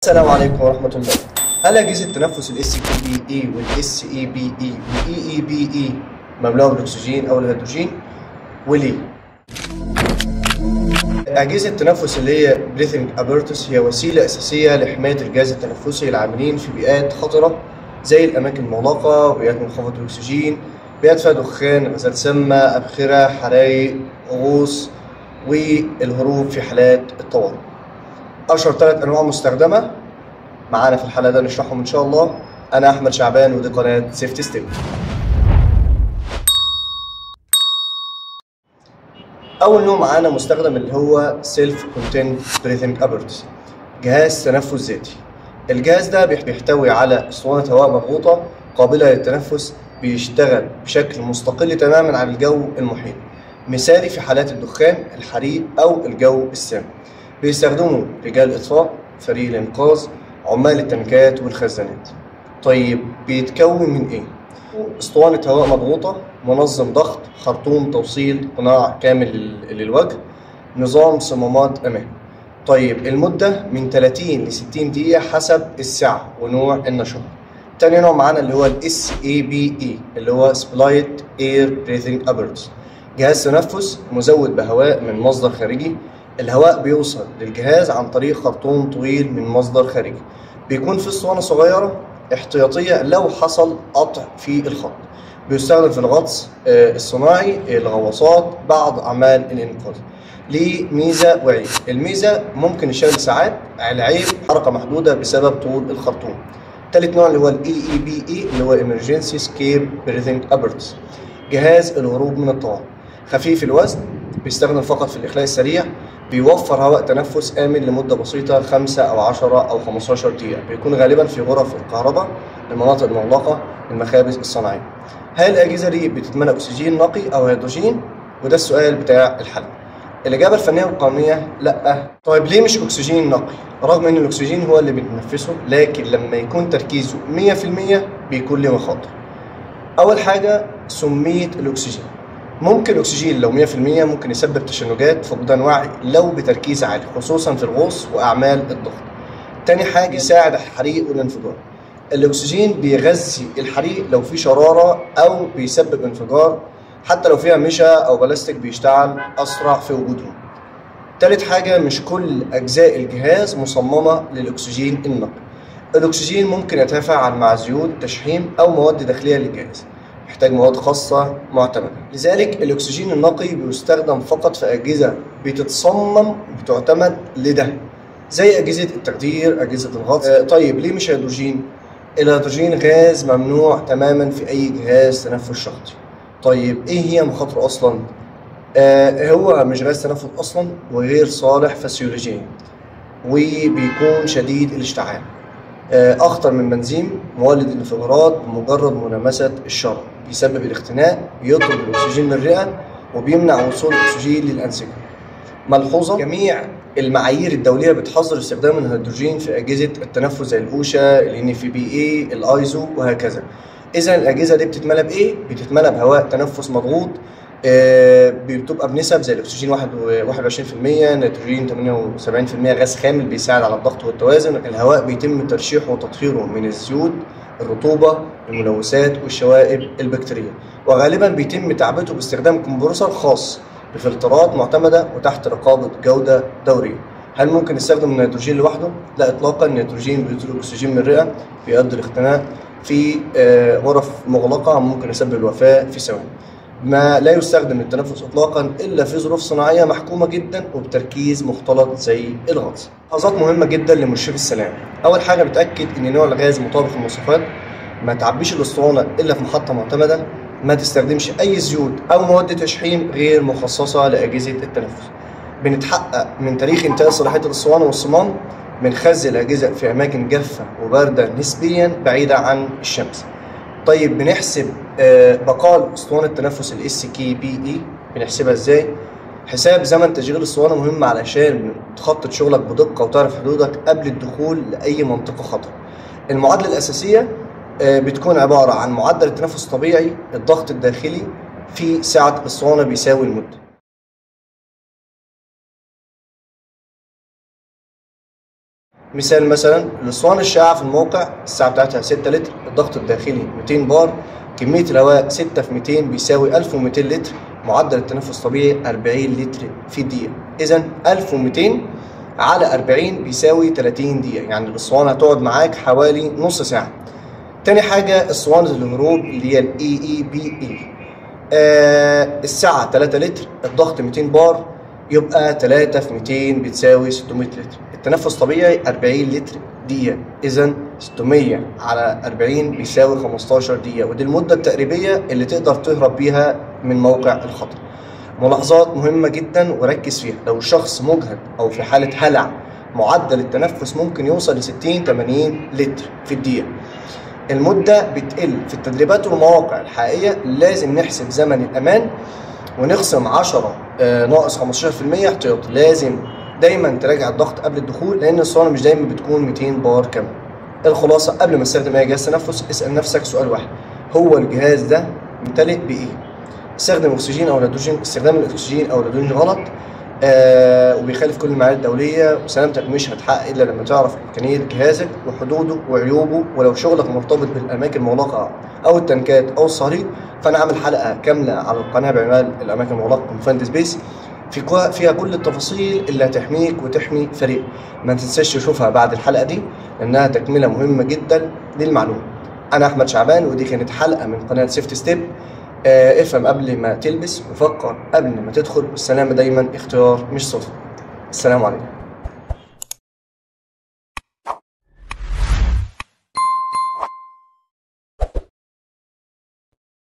السلام عليكم ورحمة الله. هل أجهزة التنفس ال SPBE وال SEBE وال EEBE مملوءة بالأكسجين أو الهيدروجين؟ وليه؟ أجهزة التنفس اللي هي Breathing Apparatus هي وسيلة أساسية لحماية الجهاز التنفسي العاملين في بيئات خطرة زي الأماكن المغلقة وبيئات منخفضة الأكسجين، بيئات فيها دخان، غازات سامة، أبخرة، حرايق، غوص، والهروب في حالات الطوارئ. أشهر 3 أنواع مستخدمة معانا في الحلقة ده نشرحهم إن شاء الله. أنا أحمد شعبان ودي قناة سيفتي ستيب. أول نوع معانا مستخدم اللي هو سيلف كونتيند بريثنج ابرتس، جهاز تنفس ذاتي. الجهاز ده بيحتوي على اسطوانة هواء مضغوطة قابلة للتنفس، بيشتغل بشكل مستقل تماما عن الجو المحيط، مثالي في حالات الدخان، الحريق أو الجو السام. بيستخدمه رجال إطفاء، فريق الإنقاذ، عمال التنكات والخزانات. طيب بيتكون من إيه؟ اسطوانة هواء مضغوطة، منظم ضغط، خرطوم توصيل، قناع كامل للوجه، نظام صمامات أمان. طيب المدة من 30 ل 60 دقيقة حسب السعة ونوع النشاط. تاني نوع معانا اللي هو ال SABE اللي هو Split Air Breathing Apparatus، جهاز تنفس مزود بهواء من مصدر خارجي. الهواء بيوصل للجهاز عن طريق خرطوم طويل من مصدر خارجي، بيكون في اسطوانة صغيرة احتياطية لو حصل قطع في الخط. بيستخدم في الغطس الصناعي، الغواصات، بعض أعمال الإنقاذ. ليه ميزة وعيب. الميزة ممكن يشتغل ساعات، العيب حركة محدودة بسبب طول الخرطوم. تالت نوع اللي هو ال EEBE اللي هو Emergency Escape Breathing Apparatus، جهاز الهروب من الطوارئ، خفيف الوزن، بيستخدم فقط في الإخلاء السريع، بيوفر هواء تنفس آمن لمدة بسيطة 5 أو 10 أو 15 دقيقة. بيكون غالبا في غرف الكهرباء، المناطق المغلقة، المخابز الصناعية. هل الأجهزة دي بتتملى أكسجين نقي أو هيدروجين؟ وده السؤال بتاع الحلقة. الإجابة الفنية والقانونية لأ. طيب ليه مش أكسجين نقي؟ رغم إن الأكسجين هو اللي بنتنفسه، لكن لما يكون تركيزه 100% بيكون له مخاطر. أول حاجة سمية الأكسجين. ممكن الأكسجين لو 100% ممكن يسبب تشنجات، فقدان وعي لو بتركيز عالي، خصوصا في الغوص وأعمال الضغط. تاني حاجة يساعد الحريق والانفجار. الأكسجين بيغذي الحريق لو في شرارة أو بيسبب انفجار، حتى لو فيها مشا أو بلاستيك بيشتعل أسرع في وجودهم. تالت حاجة مش كل أجزاء الجهاز مصممة للأكسجين النقي. الأكسجين ممكن يتفاعل مع زيوت تشحيم أو مواد داخلية للجهاز، يحتاج مواد خاصة معتمدة. لذلك الأكسجين النقي بيستخدم فقط في أجهزة بتتصمم بتعتمد لده، زي أجهزة التخدير، أجهزة الغطس. طيب ليه مش هيدروجين؟ الهيدروجين غاز ممنوع تماما في أي جهاز تنفس شخصي. طيب إيه هي مخاطره أصلا؟ هو مش غاز تنفس أصلا وغير صالح فسيولوجيا، وبيكون شديد الاشتعال، أخطر من بنزين، مولد الانفجارات بمجرد ملامسة الشرر، بيسبب الاختناق، بيطرد الأكسجين من الرئة، وبيمنع وصول الأكسجين للأنسجة. ملحوظة: جميع المعايير الدولية بتحظر استخدام الهيدروجين في أجهزة التنفس زي الأوشا، ال NFPA، الأيزو وهكذا. إذا الأجهزة دي بتتملى بإيه؟ بتتملى بهواء تنفس مضغوط، بتبقى بنسب زي الأكسجين 21%، نيتروجين 78%، غاز خامل بيساعد على الضغط والتوازن. الهواء بيتم ترشيحه وتطهيره من الزيوت، الرطوبة، الملوثات والشوائب البكتيرية، وغالبا بيتم تعبئته باستخدام كمبرسور خاص بفلترات معتمدة وتحت رقابة جودة دورية. هل ممكن نستخدم النيتروجين لوحده؟ لا إطلاقا. النيتروجين بيطرد الأكسجين من الرئة، بيؤدي الاختناق في غرف مغلقة، ممكن يسبب الوفاة في ثواني. ما لا يستخدم للتنفس إطلاقا إلا في ظروف صناعية محكومة جدا وبتركيز مختلط زي الغطس. ملاحظات مهمة جدا لمرشد السلام. أول حاجة بتأكد إن نوع الغاز مطابق للمواصفات، ما تعبيش الأسطوانة إلا في محطة معتمدة، ما تستخدمش أي زيوت أو مواد تشحيم غير مخصصة لأجهزة التنفس. بنتحقق من تاريخ انتهاء صلاحية الأسطوانة والصمام، بنخزن الأجهزة في أماكن جافة وباردة نسبيا بعيدة عن الشمس. طيب بنحسب بقاء اسطوانة التنفس ال SKBE بنحسبها ازاي؟ حساب زمن تشغيل الاسطوانة مهم علشان تخطط شغلك بدقة وتعرف حدودك قبل الدخول لأي منطقة خطر. المعادلة الأساسية بتكون عبارة عن معدل التنفس الطبيعي، الضغط الداخلي في سعة الاسطوانة بيساوي المدة. مثال مثلا الاسطوانه الشائعه في الموقع السعه بتاعتها 6 لتر، الضغط الداخلي 200 بار، كميه الهواء 6 في 200 بيساوي 1200 لتر، معدل التنفس طبيعي 40 لتر في الدقيقه. اذا 1200 على 40 بيساوي 30 دقيقه، يعني الاسطوانه هتقعد معاك حوالي نص ساعه. تاني حاجه اسطوانه الهروب اللي هي الاي اي بي اي، السعه 3 لتر، الضغط 200 بار، يبقى 3 في 200 بتساوي 600 لتر. التنفس طبيعي 40 لتر دقيقة، إذا 600 على 40 بيساوي 15 دقيقة، ودي المدة التقريبية اللي تقدر تهرب بيها من موقع الخطر. ملاحظات مهمة جدا وركز فيها، لو الشخص مجهد أو في حالة هلع معدل التنفس ممكن يوصل ل 60-80 لتر في الدقيقة. المدة بتقل في التدريبات والمواقع الحقيقية، لازم نحسب زمن الأمان ونخصم 10 ناقص 15% احتياطي. لازم دايما تراجع الضغط قبل الدخول، لان الاسطوانه مش دايما بتكون 200 بار كامل. الخلاصه، قبل ما تستخدم اي جهاز تنفس اسال نفسك سؤال واحد: هو الجهاز ده ممتلئ بايه؟ استخدم اكسجين او نيتروجين. استخدام الاكسجين او النيتروجين غلط وبيخالف كل المعايير الدوليه، وسلامتك مش هتحقق الا لما تعرف امكانيه جهازك وحدوده وعيوبه. ولو شغلك مرتبط بالاماكن المغلقه او التنكات او الصهريج، فانا عامل حلقه كامله على القناه بعنوان الاماكن المغلقه كونفايند سبيس، فيها كل التفاصيل اللي هتحميك وتحمي فريق. ما تنساش تشوفها بعد الحلقه دي لانها تكمله مهمه جدا للمعلومه. انا احمد شعبان، ودي كانت حلقه من قناه سيفتي ستيب. افهم قبل ما تلبس وفكر قبل ما تدخل، والسلامه دايما اختيار مش صدفه. السلام عليكم.